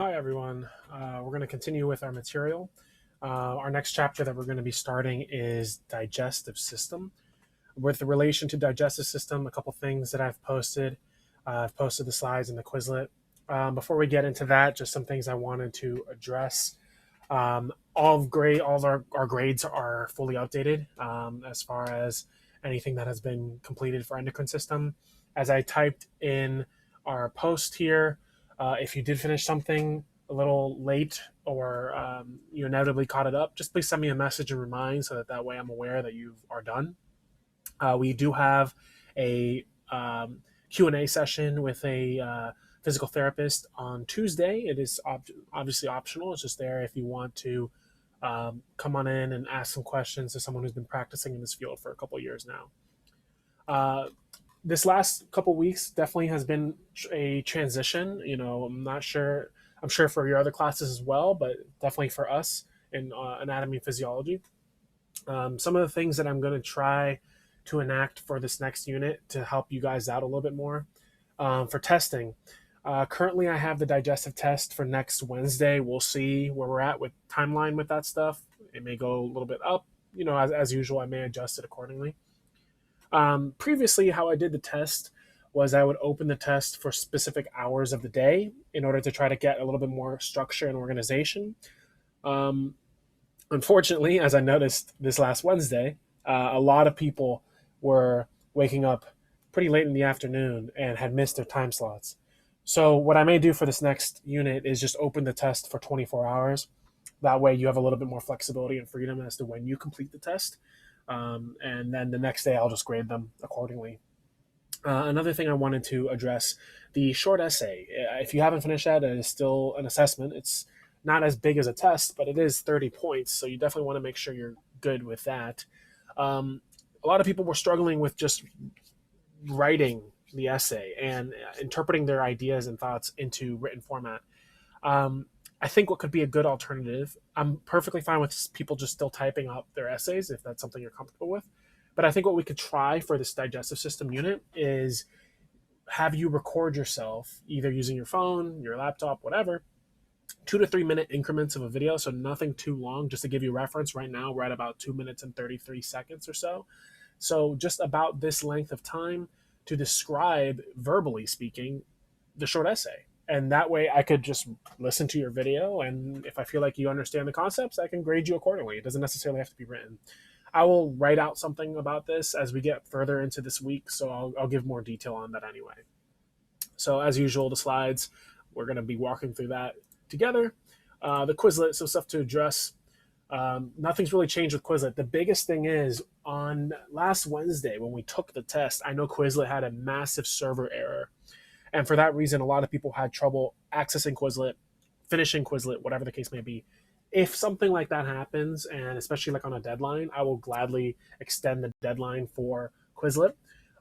Hi, everyone. We're going to continue with our material. Our next chapter that we're going to be starting is Digestive System. With relation to Digestive System, a couple things that I've posted. I've posted the slides and the Quizlet. Before we get into that, just some things I wanted to address. All of our grades are fully updated as far as anything that has been completed for endocrine system. As I typed in our post here, if you did finish something a little late or you inevitably caught it up, just please send me a message and remind so that way I'm aware that you are done. We do have a Q&A session with a physical therapist on Tuesday. It is obviously optional. It's just there if you want to come on in and ask some questions to someone who's been practicing in this field for a couple of years now. This last couple weeks definitely has been a transition. I'm not sure. I'm sure for your other classes as well, but definitely for us in anatomy and physiology. Some of the things that I'm going to try to enact for this next unit to help you guys out a little bit more. For testing, currently I have the digestive test for next Wednesday. We'll see where we're at with timeline with that stuff. It may go a little bit up. As usual, I may adjust it accordingly. Previously, how I did the test was I would open the test for specific hours of the day in order to try to get a little bit more structure and organization. Unfortunately, as I noticed this last Wednesday, a lot of people were waking up pretty late in the afternoon and had missed their time slots. So what I may do for this next unit is just open the test for 24 hours. That way you have a little bit more flexibility and freedom as to when you complete the test. And then the next day I'll just grade them accordingly. Another thing I wanted to address, the short essay. If you haven't finished that, it is still an assessment. It's not as big as a test, but it is 30 points, so you definitely want to make sure you're good with that. A lot of people were struggling with just writing the essay and interpreting their ideas and thoughts into written format. I think what could be a good alternative, I'm perfectly fine with people just still typing up their essays if that's something you're comfortable with. But I think what we could try for this digestive system unit is have you record yourself either using your phone, your laptop, whatever, 2 to 3 minute increments of a video. So nothing too long. Just to give you reference, right now we're at about 2 minutes and 33 seconds or so. So just about this length of time to describe, verbally speaking, the short essay. And that way I could just listen to your video, and if I feel like you understand the concepts, I can grade you accordingly. It doesn't necessarily have to be written. I will write out something about this as we get further into this week, so I'll give more detail on that anyway. So as usual, the slides, we're going to be walking through that together. The Quizlet, some stuff to address. Nothing's really changed with Quizlet. The biggest thing is on last Wednesday when we took the test, I know Quizlet had a massive server error. And for that reason, a lot of people had trouble accessing Quizlet, finishing Quizlet, whatever the case may be. If something like that happens, and especially like on a deadline, I will gladly extend the deadline for Quizlet.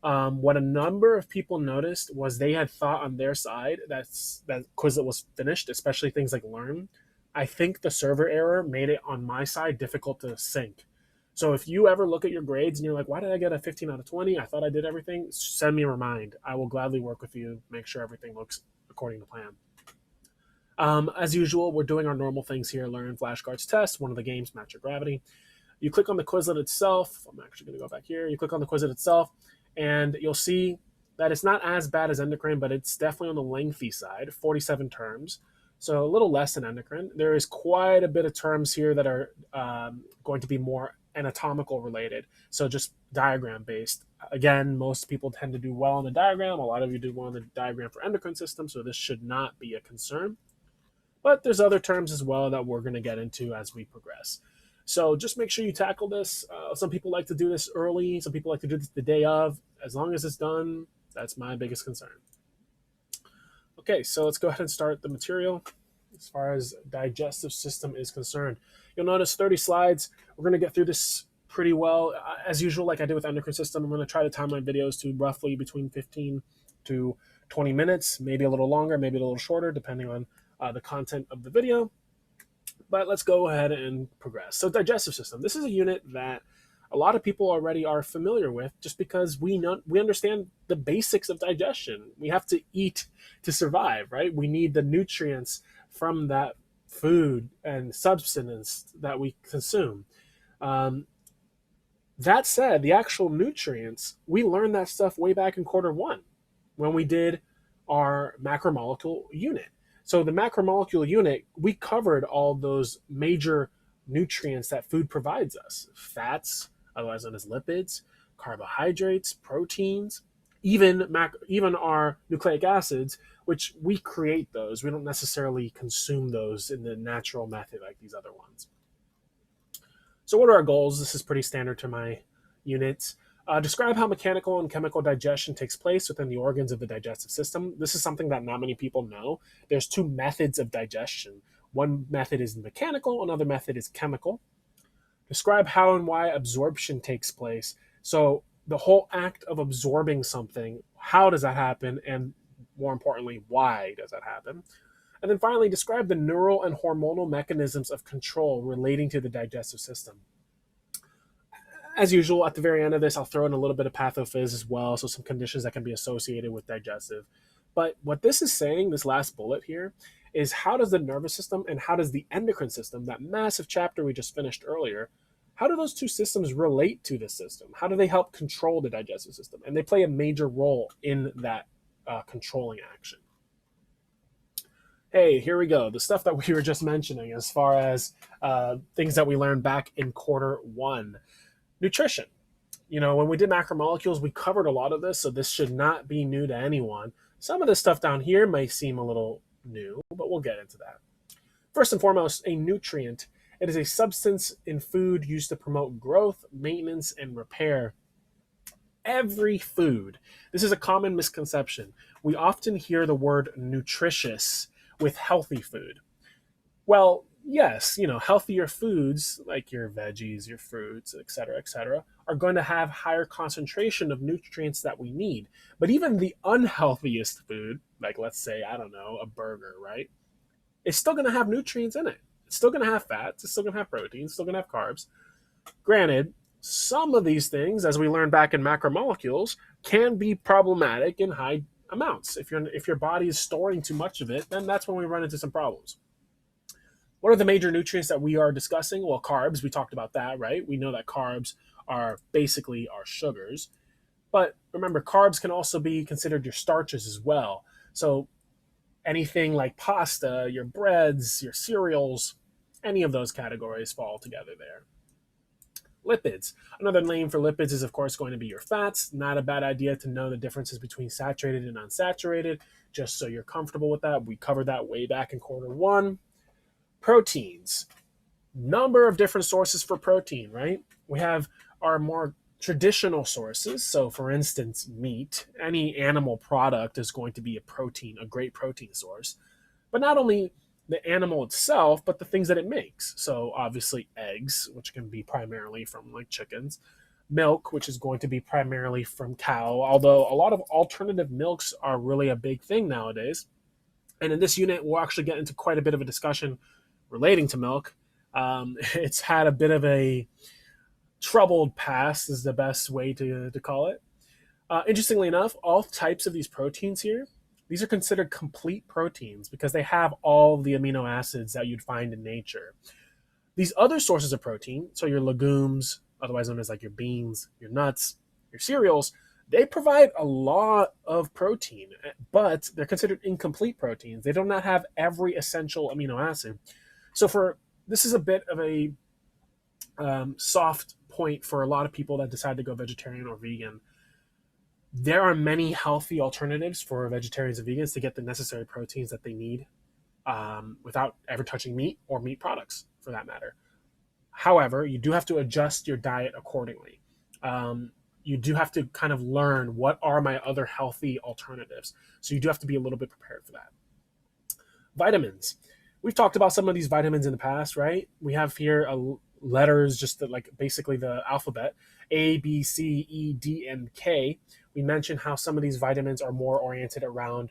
What a number of people noticed was they had thought on their side that Quizlet was finished, especially things like Learn. I think the server error made it on my side difficult to sync. So if you ever look at your grades and you're like, why did I get a 15 out of 20? I thought I did everything. Send me a remind. I will gladly work with you, make sure everything looks according to plan. As usual, we're doing our normal things here. Learn, flashcards, test, one of the games, match your gravity. You click on the Quizlet itself. I'm actually going to go back here. You click on the Quizlet itself, and you'll see that it's not as bad as endocrine, but it's definitely on the lengthy side, 47 terms. So a little less than endocrine. There is quite a bit of terms here that are going to be more anatomical related, so just diagram based. Again, most people tend to do well on the diagram. A lot of you do well on the diagram for endocrine system, so this should not be a concern. But there's other terms as well that we're going to get into as we progress. So just make sure you tackle this. Some people like to do this early. Some people like to do this the day of. As long as it's done, that's my biggest concern. Okay, so let's go ahead and start the material as far as digestive system is concerned. You'll notice 30 slides. We're going to get through this pretty well. As usual, like I did with endocrine system, I'm going to try to time my videos to roughly between 15 to 20 minutes, maybe a little longer, maybe a little shorter, depending on the content of the video. But let's go ahead and progress. So digestive system, this is a unit that a lot of people already are familiar with just because we understand the basics of digestion. We have to eat to survive, right? We need the nutrients from that food and substance that we consume. Um, that said, the actual nutrients, we learned that stuff way back in quarter 1 when we did our macromolecule unit. So the macromolecule unit, we covered all those major nutrients that food provides us: fats, otherwise known as lipids, carbohydrates, proteins, even our nucleic acids, which we create those. We don't necessarily consume those in the natural method like these other ones. So what are our goals? This is pretty standard to my units. Describe how mechanical and chemical digestion takes place within the organs of the digestive system. This is something that not many people know. There's 2 methods of digestion. One method is mechanical, another method is chemical. Describe how and why absorption takes place. So the whole act of absorbing something, how does that happen? And more importantly, why does that happen? And then finally, describe the neural and hormonal mechanisms of control relating to the digestive system. As usual, at the very end of this, I'll throw in a little bit of pathophys as well, so some conditions that can be associated with digestive. But what this is saying, this last bullet here, is how does the nervous system and how does the endocrine system, that massive chapter we just finished earlier, how do those 2 systems relate to the system? How do they help control the digestive system? And they play a major role in that controlling action. Hey, here we go. The stuff that we were just mentioning as far as things that we learned back in quarter 1. Nutrition. When we did macromolecules, we covered a lot of this, so this should not be new to anyone. Some of this stuff down here may seem a little new, but we'll get into that. First and foremost, a nutrient. It is a substance in food used to promote growth, maintenance, and repair. Every food. This is a common misconception. We often hear the word nutritious with healthy food. Well, yes, healthier foods like your veggies, your fruits, etc., are going to have higher concentration of nutrients that we need. But even the unhealthiest food, like let's say, I don't know, a burger, right? It's still going to have nutrients in it. It's still going to have fats. It's still going to have protein. It's still going to have carbs. Granted, some of these things, as we learned back in macromolecules, can be problematic in high amounts. If your body is storing too much of it, then that's when we run into some problems. What are the major nutrients that we are discussing? Well, carbs, we talked about that, right? We know that carbs are basically our sugars. But remember, carbs can also be considered your starches as well. So anything like pasta, your breads, your cereals, any of those categories fall together there. Lipids. Another name for lipids is, of course, going to be your fats. Not a bad idea to know the differences between saturated and unsaturated, just so you're comfortable with that. We covered that way back in quarter 1. Proteins. Number of different sources for protein, right? We have our more traditional sources. So, for instance, meat. Any animal product is going to be a great protein source. But not only the animal itself, but the things that it makes. So obviously eggs, which can be primarily from like chickens, milk, which is going to be primarily from cow, although a lot of alternative milks are really a big thing nowadays. And in this unit, we'll actually get into quite a bit of a discussion relating to milk. It's had a bit of a troubled past is the best way to call it. Interestingly enough, all types of these proteins here, these are considered complete proteins because they have all the amino acids that you'd find in nature. These other sources of protein, so your legumes, otherwise known as like your beans, your nuts, your cereals, they provide a lot of protein, but they're considered incomplete proteins. They do not have every essential amino acid. So this is a bit of a soft point for a lot of people that decide to go vegetarian or vegan. There are many healthy alternatives for vegetarians and vegans to get the necessary proteins that they need without ever touching meat or meat products, for that matter. However, you do have to adjust your diet accordingly. You do have to kind of learn what are my other healthy alternatives. So you do have to be a little bit prepared for that. Vitamins. We've talked about some of these vitamins in the past, right? We have here letters, just like basically the alphabet, A, B, C, E, D, and K. We mentioned how some of these vitamins are more oriented around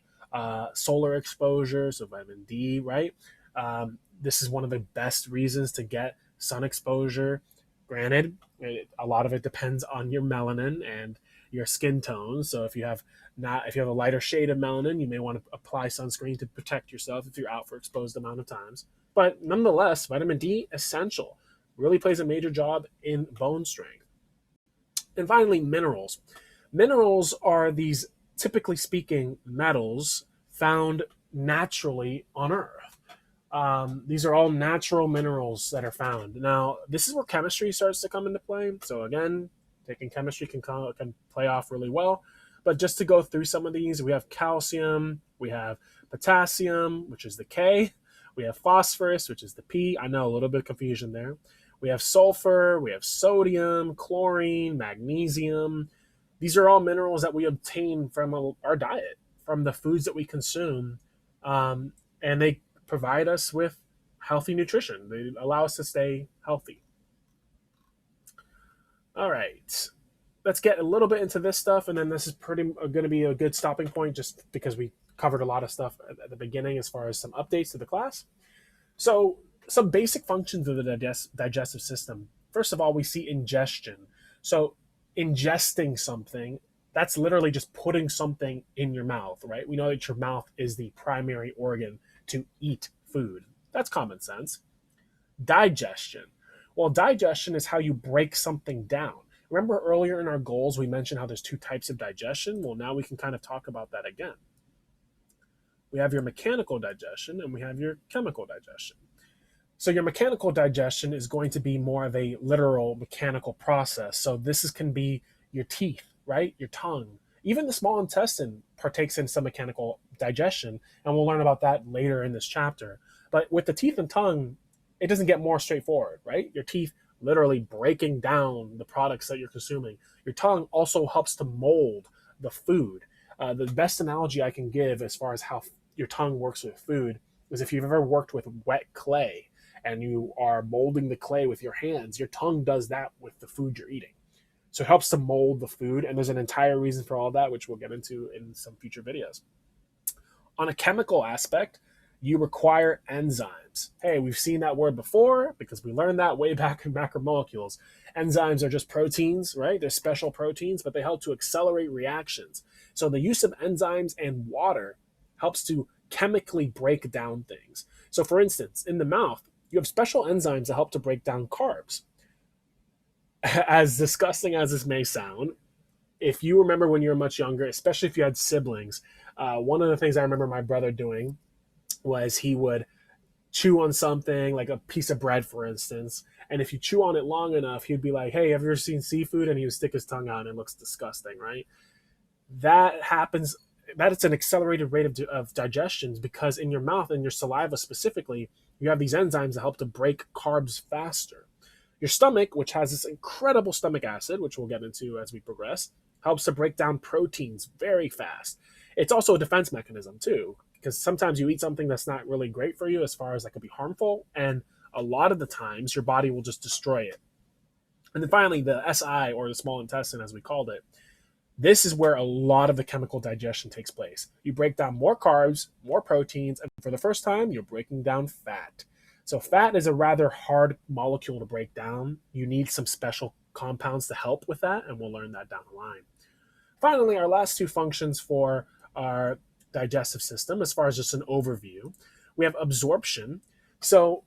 solar exposure, so vitamin D, right? This is one of the best reasons to get sun exposure. Granted, a lot of it depends on your melanin, and your skin tone. So if you have a lighter shade of melanin, you may want to apply sunscreen to protect yourself if you're out for exposed amount of times. But nonetheless, vitamin D essential, really plays a major job in bone strength. And finally, minerals. Minerals are these, typically speaking, metals found naturally on Earth. These are all natural minerals that are found. Now, this is where chemistry starts to come into play. So again, taking chemistry can play off really well. But just to go through some of these, we have calcium, we have potassium, which is the K, we have phosphorus, which is the P. I know, a little bit of confusion there. We have sulfur, we have sodium, chlorine, magnesium. These are all minerals that we obtain from our diet, from the foods that we consume, and they provide us with healthy nutrition. They allow us to stay healthy. All right, let's get a little bit into this stuff, and then this is pretty going to be a good stopping point just because we covered a lot of stuff at the beginning as far as some updates to the class. So some basic functions of the digestive system. First of all, we see ingestion. So ingesting something, that's literally just putting something in your mouth, right? We know that your mouth is the primary organ to eat food. That's common sense. Digestion. Well, digestion is how you break something down. Remember earlier in our goals, we mentioned how there's two types of digestion? Well, now we can kind of talk about that again. We have your mechanical digestion and we have your chemical digestion. So your mechanical digestion is going to be more of a literal mechanical process. So can be your teeth, right? Your tongue. Even the small intestine partakes in some mechanical digestion, and we'll learn about that later in this chapter. But with the teeth and tongue, it doesn't get more straightforward, right? Your teeth literally breaking down the products that you're consuming. Your tongue also helps to mold the food. The best analogy I can give as far as how your tongue works with food is if you've ever worked with wet clay and you are molding the clay with your hands, your tongue does that with the food you're eating. So it helps to mold the food, and there's an entire reason for all that, which we'll get into in some future videos. On a chemical aspect, you require enzymes. Hey, we've seen that word before because we learned that way back in macromolecules. Enzymes are just proteins, right? They're special proteins, but they help to accelerate reactions. So the use of enzymes and water helps to chemically break down things. So for instance, in the mouth, you have special enzymes that help to break down carbs. As disgusting as this may sound, if you remember when you were much younger, especially if you had siblings, one of the things I remember my brother doing was he would chew on something like a piece of bread, for instance, and if you chew on it long enough, he'd be like, hey, have you ever seen seafood? And he would stick his tongue out and it looks disgusting, right? That happens. That it's an accelerated rate of digestion because in your mouth and your saliva specifically, you have these enzymes that help to break carbs faster. Your stomach, which has this incredible stomach acid, which we'll get into as we progress, helps to break down proteins very fast. It's also a defense mechanism too, because sometimes you eat something that's not really great for you as far as that could be harmful, and a lot of the times your body will just destroy it. And then finally, the SI, or the small intestine as we called it, this is where a lot of the chemical digestion takes place. You break down more carbs, more proteins, and for the first time, you're breaking down fat. So fat is a rather hard molecule to break down. You need some special compounds to help with that, and we'll learn that down the line. Finally, our last two functions for our digestive system, as far as just an overview, we have absorption. So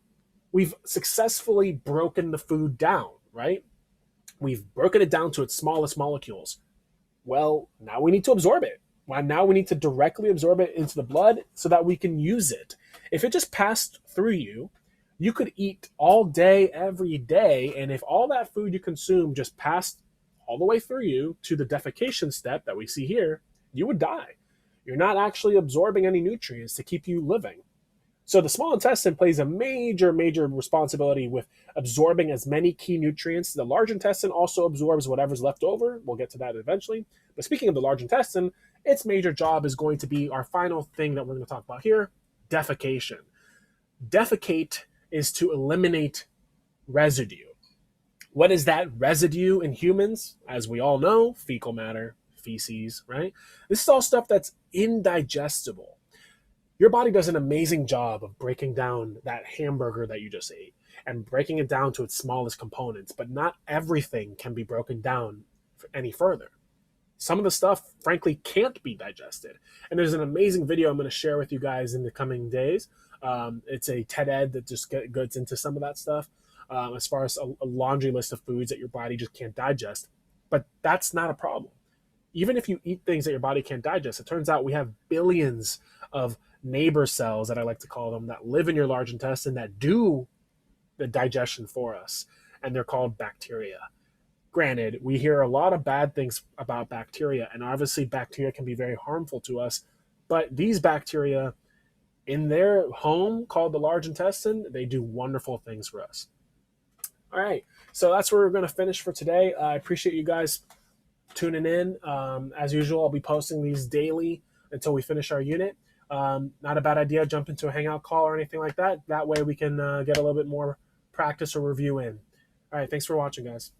we've successfully broken the food down, right? We've broken it down to its smallest molecules. Well, now we need to absorb it. Well, now we need to directly absorb it into the blood so that we can use it. If it just passed through you, you could eat all day, every day, and if all that food you consume just passed all the way through you to the defecation step that we see here, you would die. You're not actually absorbing any nutrients to keep you living. So the small intestine plays a major, major responsibility with absorbing as many key nutrients. The large intestine also absorbs whatever's left over. We'll get to that eventually. But speaking of the large intestine, its major job is going to be our final thing that we're going to talk about here, defecation. Defecate is to eliminate residue. What is that residue in humans? As we all know, fecal matter, feces, right? This is all stuff that's indigestible. Your body does an amazing job of breaking down that hamburger that you just ate and breaking it down to its smallest components, but not everything can be broken down any further. some of the stuff, frankly, can't be digested. And there's an amazing video I'm going to share with you guys in the coming days. It's a TED Ed that just gets into some of that stuff, as far as a laundry list of foods that your body just can't digest. But that's not a problem. Even if you eat things that your body can't digest, it turns out we have billions of neighbor cells, that I like to call them, that live in your large intestine that do the digestion for us, and they're called bacteria. Granted, we hear a lot of bad things about bacteria, and obviously bacteria can be very harmful to us, but these bacteria, in their home called the large intestine, they do wonderful things for us. All right, so that's where we're going to finish for today. I appreciate you guys tuning in. As usual, I'll be posting these daily until we finish our unit. Not a bad idea, jump into a hangout call or anything like that. That way we can get a little bit more practice or review in. All right, thanks for watching, guys.